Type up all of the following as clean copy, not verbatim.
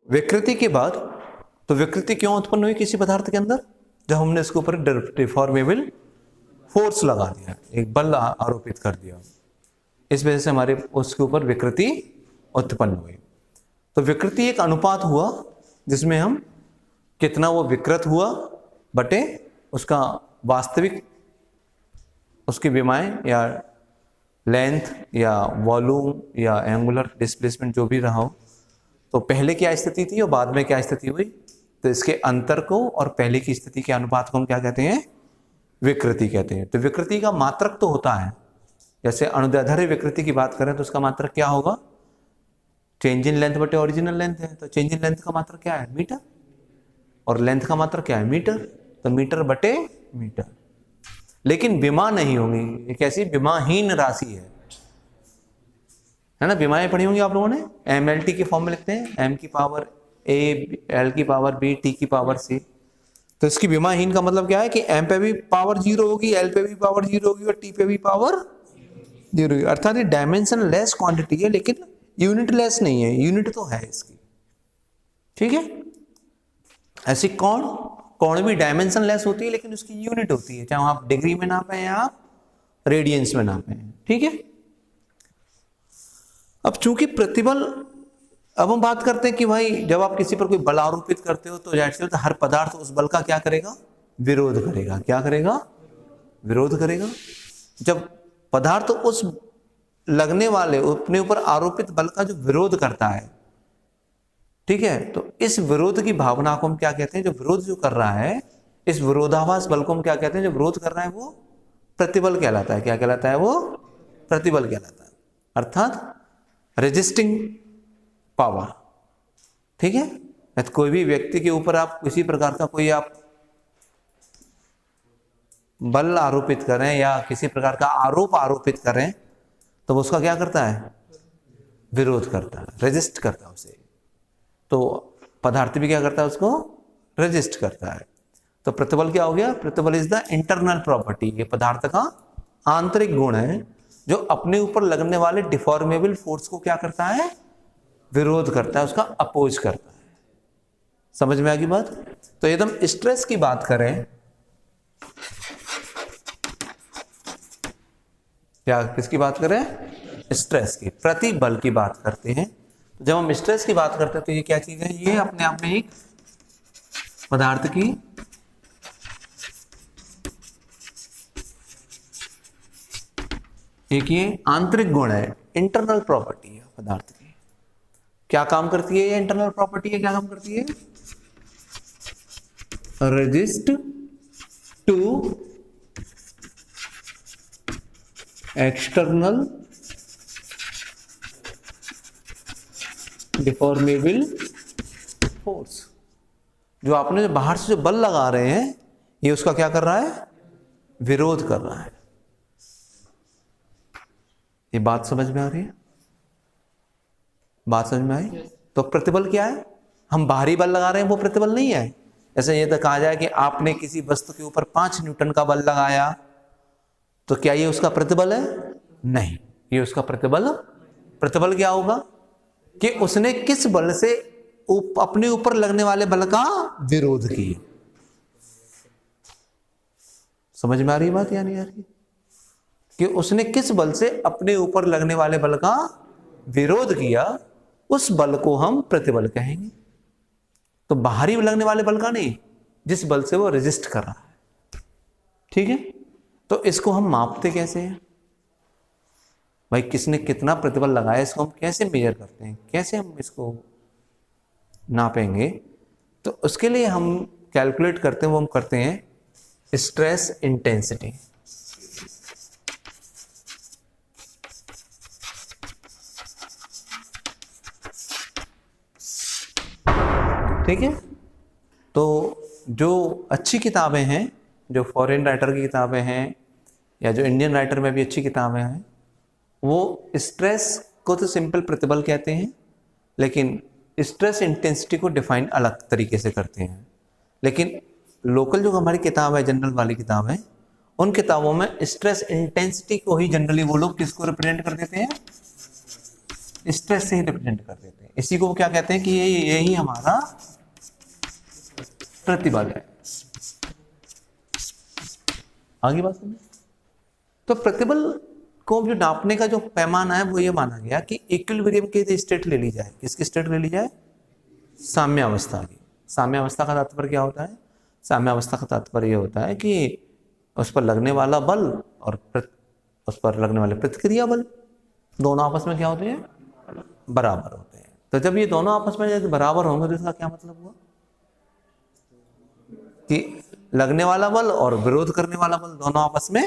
विकृति के बाद, तो विकृति क्यों उत्पन्न हुई किसी पदार्थ के अंदर? जब हमने इसके ऊपर डिफॉर्मेबल फोर्स लगा दिया, एक बल आरोपित कर दिया, इस वजह से हमारे उसके ऊपर विकृति उत्पन्न हुई। तो विकृति एक अनुपात हुआ जिसमें हम कितना वो विकृत हुआ बटे उसका वास्तविक, उसकी विमाएं या लेंथ या वॉल्यूम या एंगुलर डिस्प्लेसमेंट जो भी रहा हो। तो पहले क्या स्थिति थी और बाद में क्या स्थिति हुई, तो इसके अंतर को और पहले की स्थिति के अनुपात को हम क्या कहते हैं? विकृति कहते हैं। तो विकृति का मात्रक तो होता है, जैसे अनुदैर्ध्य विकृति की बात करें तो उसका मात्रक क्या होगा? चेंज इन लेंथ बटे ओरिजिनल लेंथ है। तो चेंज इन लेंथ का मात्रक क्या है? मीटर। और लेंथ का मात्रक क्या है? मीटर। तो मीटर बटे मीटर। लेकिन विमा नहीं होगी, एक ऐसी विमाहीन राशि है ना। विमाएं पढ़ी होंगी आप लोगों ने, MLT के फॉर्म में लिखते हैं, M की पावर A, L की पावर B, T की पावर C। तो इसकी विमाहीन का मतलब क्या है कि M पे भी पावर 0 होगी, L पे भी पावर 0 होगी और T पे भी पावर 0 होगी। अर्थात ये डायमेंशन लेस क्वांटिटी है लेकिन यूनिट लेस नहीं है, यूनिट तो है इसकी। ठीक है, ऐसी कौन भी डायमेंशन लेस होती है लेकिन उसकी यूनिट होती है, चाहे आप डिग्री में नापें या आप रेडियंस में नापें। ठीक है, अब चूंकि प्रतिबल, अब हम बात करते हैं कि भाई जब आप किसी पर कोई बल आरोपित करते हो तो जाहिर सी बात है हर पदार्थ उस बल का क्या करेगा? विरोध करेगा। क्या करेगा? विरोध करेगा। जब पदार्थ उस लगने वाले अपने ऊपर आरोपित बल का जो विरोध करता है, ठीक है, तो इस विरोध की भावना को हम क्या कहते हैं? जो विरोध जो कर रहा है, इस विरोधाभास बल को हम क्या कहते हैं? जो विरोध कर रहा है वो प्रतिबल कहलाता है। क्या कहलाता है? वो प्रतिबल कहलाता है, अर्थात रेजिस्टिंग पावर। ठीक है, तो कोई भी व्यक्ति के ऊपर आप किसी प्रकार का कोई आप बल आरोपित करें या किसी प्रकार का आरोप आरोपित करें तो वो उसका क्या करता है? विरोध करता है, रेजिस्ट करता है उसे। तो पदार्थ भी क्या करता है? उसको रेजिस्ट करता है। तो प्रतिबल क्या हो गया? प्रतिबल इज द इंटरनल प्रॉपर्टी, ये पदार्थ का आंतरिक गुण है जो अपने ऊपर लगने वाले डिफॉर्मेबल फोर्स को क्या करता है? विरोध करता है, उसका अपोज करता है। समझ में आ गई बात? तो एकदम स्ट्रेस की बात करें, क्या किसकी बात करें? स्ट्रेस की, प्रतिबल की बात करते हैं। जब हम स्ट्रेस की बात करते हैं तो ये क्या चीज है? ये अपने आप में एक पदार्थ की एक ये आंतरिक गुण है, इंटरनल प्रॉपर्टी है पदार्थ की। क्या काम करती है ये इंटरनल प्रॉपर्टी है? क्या काम करती है? Resist to external deformable force. जो आपने जो बाहर से जो बल लगा रहे हैं ये उसका क्या कर रहा है? विरोध कर रहा है। ये बात समझ में आ रही है? बात समझ में आई? तो प्रतिबल क्या है? हम बाहरी बल लगा रहे हैं वो प्रतिबल नहीं है। जैसे ये तो कहा जाए कि आपने किसी वस्तु के ऊपर 5 न्यूटन का बल लगाया तो क्या ये उसका प्रतिबल है? नहीं, ये उसका प्रतिबल क्या होगा कि उसने किस बल से अपने ऊपर लगने वाले बल का विरोध किया। समझ में आ रही बात या नहीं आ रही? कि उसने किस बल से अपने ऊपर लगने वाले बल का विरोध किया, उस बल को हम प्रतिबल कहेंगे। तो बाहरी लगने वाले बल का नहीं, जिस बल से वो रेजिस्ट कर रहा है। ठीक है, तो इसको हम मापते कैसे हैं भाई? किसने कितना प्रतिबल लगाया, इसको हम कैसे मेजर करते हैं, कैसे हम इसको नापेंगे? तो उसके लिए हम कैलकुलेट करते हैं, वो हम करते हैं स्ट्रेस इंटेंसिटी। ठीक है, तो जो अच्छी किताबें हैं, जो फॉरेन राइटर की किताबें हैं या जो इंडियन राइटर में भी अच्छी किताबें हैं, वो स्ट्रेस को तो सिंपल प्रतिबल कहते हैं लेकिन स्ट्रेस इंटेंसिटी को डिफाइन अलग तरीके से करते हैं। लेकिन लोकल जो हमारी किताब है, जनरल वाली किताब है, उन किताबों में स्ट्रेस इंटेंसिटी को ही जनरली वो लोग किसको रिप्रेजेंट कर देते हैं, स्ट्रेस से ही रिप्रेजेंट कर देते हैं। इसी को क्या कहते हैं कि यही हमारा प्रतिबल है। आगे बात समझे। तो प्रतिबल को जो नापने का जो पैमाना है वो ये माना गया कि इक्विलिब्रियम की स्टेट ले ली जाए। किसकी स्टेट ले ली जाए? साम्यावस्था की। साम्यावस्था का तात्पर्य क्या होता है? साम्यावस्था का तात्पर्य ये होता है कि उस पर लगने वाला बल और उस पर लगने वाले प्रतिक्रिया बल दोनों आपस में क्या होते हैं? बराबर होते हैं। तो जब ये दोनों आपस में बराबर होंगे तो इसका क्या मतलब हुआ कि लगने वाला बल और विरोध करने वाला बल दोनों आपस में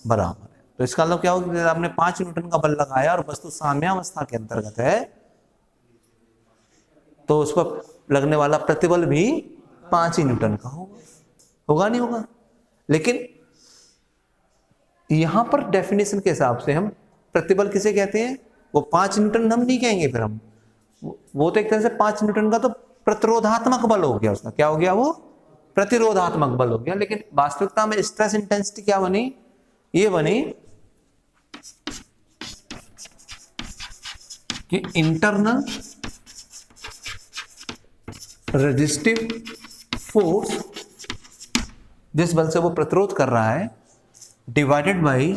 बराबर है। तो इसका मतलब क्या होगा कि आपने 5 न्यूटन का बल लगाया और वस्तु साम्यावस्था के अंतर्गत है, तो उस पर लगने वाला प्रतिबल भी 5 ही न्यूटन का होगा नहीं होगा? लेकिन यहां पर डेफिनेशन के हिसाब से हम प्रतिबल किसे कहते हैं? वो 5 न्यूटन हम नहीं कहेंगे, फिर हम वो तो एक तरह से 5 न्यूटन का तो प्रतिरोधात्मक बल हो गया। उसका क्या हो गया? वो प्रतिरोधात्मक बल हो गया। लेकिन वास्तविकता में स्ट्रेस इंटेंसिटी क्या बनी? ये बनी कि इंटरनल रेजिस्टिव फोर्स, जिस बल से वो प्रतिरोध कर रहा है, divided by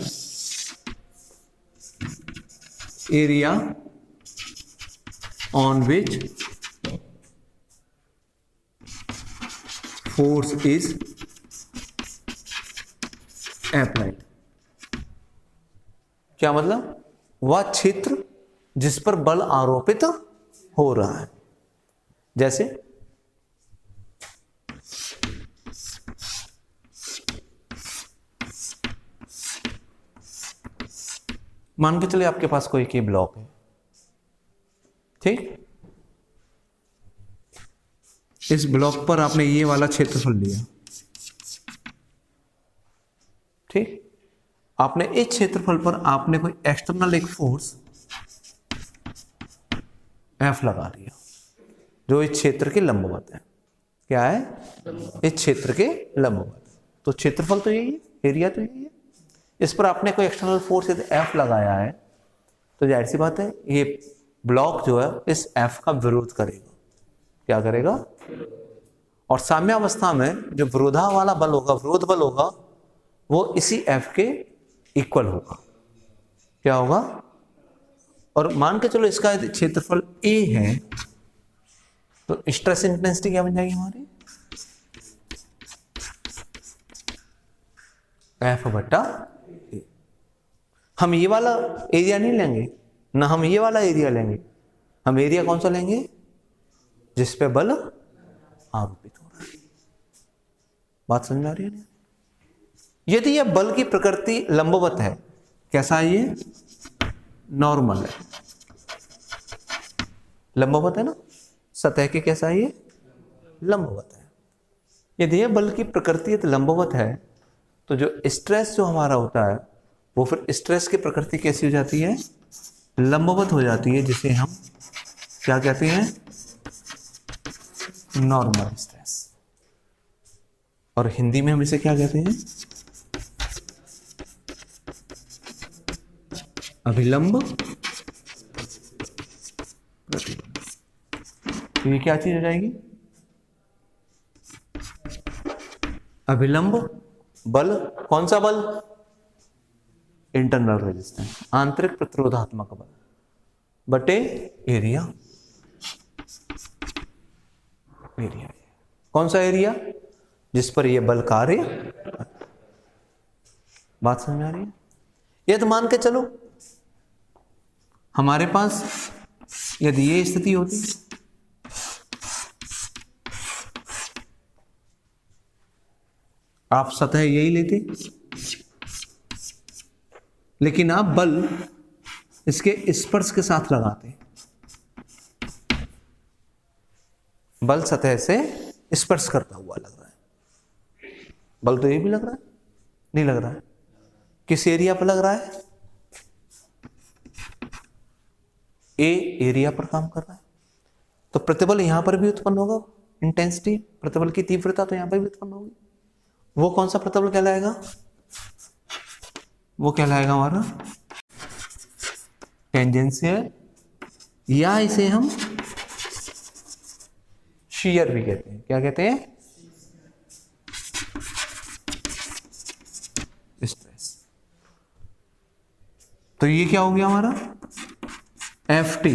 area on which force is applied. क्या मतलब? वह क्षेत्र जिस पर बल आरोपित हो रहा है। जैसे मान के चलिए आपके पास कोई ब्लॉक है, ठीक? इस ब्लॉक पर आपने ये वाला क्षेत्रफल लिया, ठीक? आपने इस क्षेत्रफल पर आपने कोई एक्सटर्नल एक फोर्स F लगा दिया जो इस क्षेत्र के लंबवत है। क्या है? इस क्षेत्र के लंबवत। तो क्षेत्रफल तो यही है, एरिया तो यही है। इस पर आपने कोई एक्सटर्नल फोर्स यदि F लगाया है तो जाहिर सी बात है ये ब्लॉक जो है इस F का विरोध करेगा। क्या करेगा? और साम्यावस्था में जो विरोधा वाला बल होगा, विरोध बल होगा, वो इसी F के इक्वल होगा। क्या होगा? और मान के चलो इसका क्षेत्रफल A है तो स्ट्रेस इंटेंसिटी क्या बन जाएगी हमारी? F बटा A। हम ये वाला एरिया नहीं लेंगे ना, हम ये वाला एरिया लेंगे। हम एरिया कौन सा लेंगे? जिस पे बल आरोपित हो रहा है। बात समझ में आ रही है? यदि यह बल की प्रकृति लंबवत है, कैसा है ये? नॉर्मल है, लंबवत है ना, सतह के कैसा है ये? लंबवत है। यदि यह बल की प्रकृति लंबवत है तो जो स्ट्रेस जो हमारा होता है वो फिर स्ट्रेस की प्रकृति कैसी हो जाती है? लंबवत हो जाती है, जिसे हम क्या कहते हैं? Normal stress. और हिंदी में हम इसे क्या कहते हैं? अभिलंब प्रतिबल। तो ये क्या चीज हो जाएगी? अभिलंब बल। कौन सा बल? इंटरनल रेजिस्टेंस, आंतरिक प्रतिरोधात्मक बल बटे एरिया। एरिया कौन सा एरिया? जिस पर यह बल कार्य। बात समझ में आ रही है? यह तो मान के चलो हमारे पास यदि ये स्थिति होती, आप सतह यही लेते, लेकिन आप बल इसके स्पर्श के साथ लगाते। बल सतह से स्पर्श करता हुआ लग रहा है। बल तो ये भी लग रहा है, नहीं लग रहा है? किस एरिया पर लग रहा है? ए एरिया पर काम कर रहा है। तो प्रतिबल यहां पर भी उत्पन्न होगा, इंटेंसिटी, प्रतिबल की तीव्रता, तो यहां पर भी उत्पन्न होगी। वो कौन सा प्रतिबल कहलाएगा? वो कहलाएगा हमारा टेंजेंशियल, या इसे हम शीयर भी कहते हैं। क्या कहते हैं? स्ट्रेस। तो ये क्या हो गया हमारा Ft।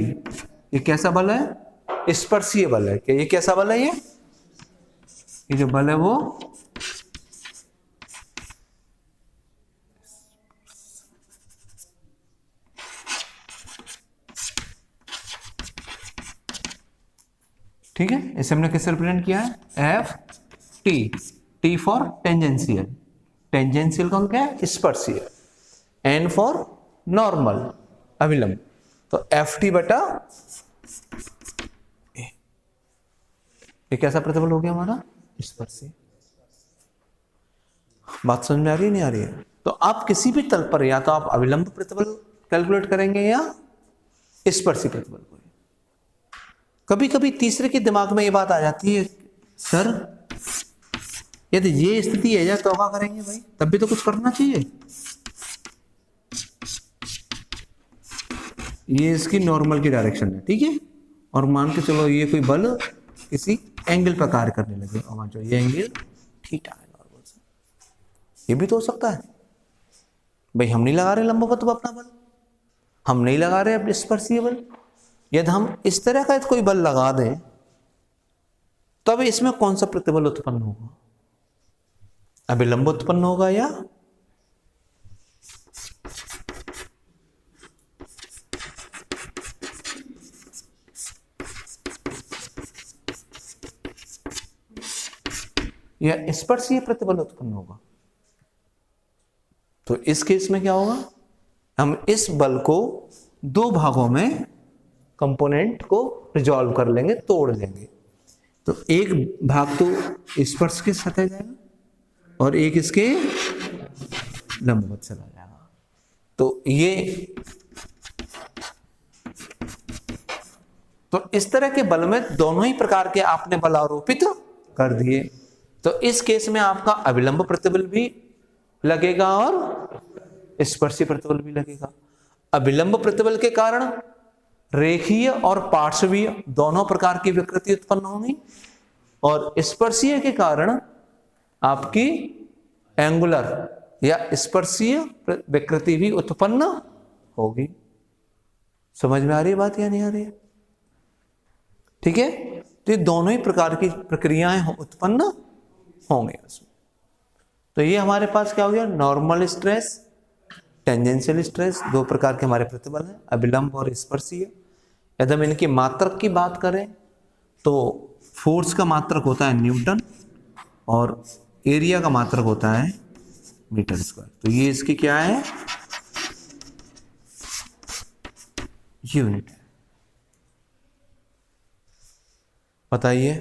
ये कैसा बल है? स्पर्शीय बल है। क्या ये कैसा बल है? ये जो बल है वो ठीक है। इसे हमने किससे रिप्रेजेंट किया है? Ft। T for tangential, tangential कौन क्या है? स्पर्शीय। N फॉर नॉर्मल, अविलंब। तो Ft बटा ये कैसा प्रतिबल हो गया हमारा? स्पर्शीय। बात समझ में आ रही है नहीं आ रही है? तो आप किसी भी तल पर या तो आप अविलंब प्रतिबल कैलकुलेट करेंगे या स्पर्शी प्रतिबल को। कभी कभी तीसरे के दिमाग में ये बात आ जाती है, सर यदि ये स्थिति है तो क्या करेंगे भाई? तब भी तो कुछ करना चाहिए। ये इसकी नॉर्मल की डायरेक्शन है, ठीक है। और मान के चलो ये कोई बल किसी एंगल पर कार्य करने लगे, और मान चलो ये एंगल थीटा है नॉर्मल से, ये भी तो हो सकता है भाई। हम नहीं लगा रहे लंबवत अपना बल, हम नहीं लगा रहे अब स्पर्शीय बल। यदि हम इस तरह का कोई बल लगा दें तब इसमें कौन सा प्रतिबल उत्पन्न होगा? अभिलंब उत्पन्न होगा या स्पर्शीय प्रतिबल उत्पन्न होगा? तो इस केस में क्या होगा? हम इस बल को दो भागों में कंपोनेंट को रिजॉल्व कर लेंगे, तोड़ लेंगे। तो एक भाग तो स्पर्श के सतह जाएगा और एक इसके लंबवत चला जाएगा। तो ये तो इस तरह के बल में दोनों ही प्रकार के आपने बल आरोपित कर दिए। तो इस केस में आपका अभिलंब प्रतिबल भी लगेगा और स्पर्शी प्रतिबल भी लगेगा। अभिलंब प्रतिबल के कारण रेखीय और पार्श्वीय दोनों प्रकार की विकृति उत्पन्न होंगी, और स्पर्शीय के कारण आपकी एंगुलर या स्पर्शीय विकृति भी उत्पन्न होगी। समझ में आ रही है बात या नहीं आ रही है? ठीक है। तो ये दोनों ही प्रकार की प्रक्रियाएं उत्पन्न होंगे उसमें। तो ये हमारे पास क्या हो गया? नॉर्मल स्ट्रेस, टेंजेंशियल स्ट्रेस, दो प्रकार के हमारे प्रतिबल हैं, अभिलंब और स्पर्शीय। यदि हम इनकी मात्रक की बात करें तो फोर्स का मात्रक होता है न्यूटन और एरिया का मात्रक होता है मीटर स्क्वायर। तो ये इसकी क्या है? यूनिट है। बताइए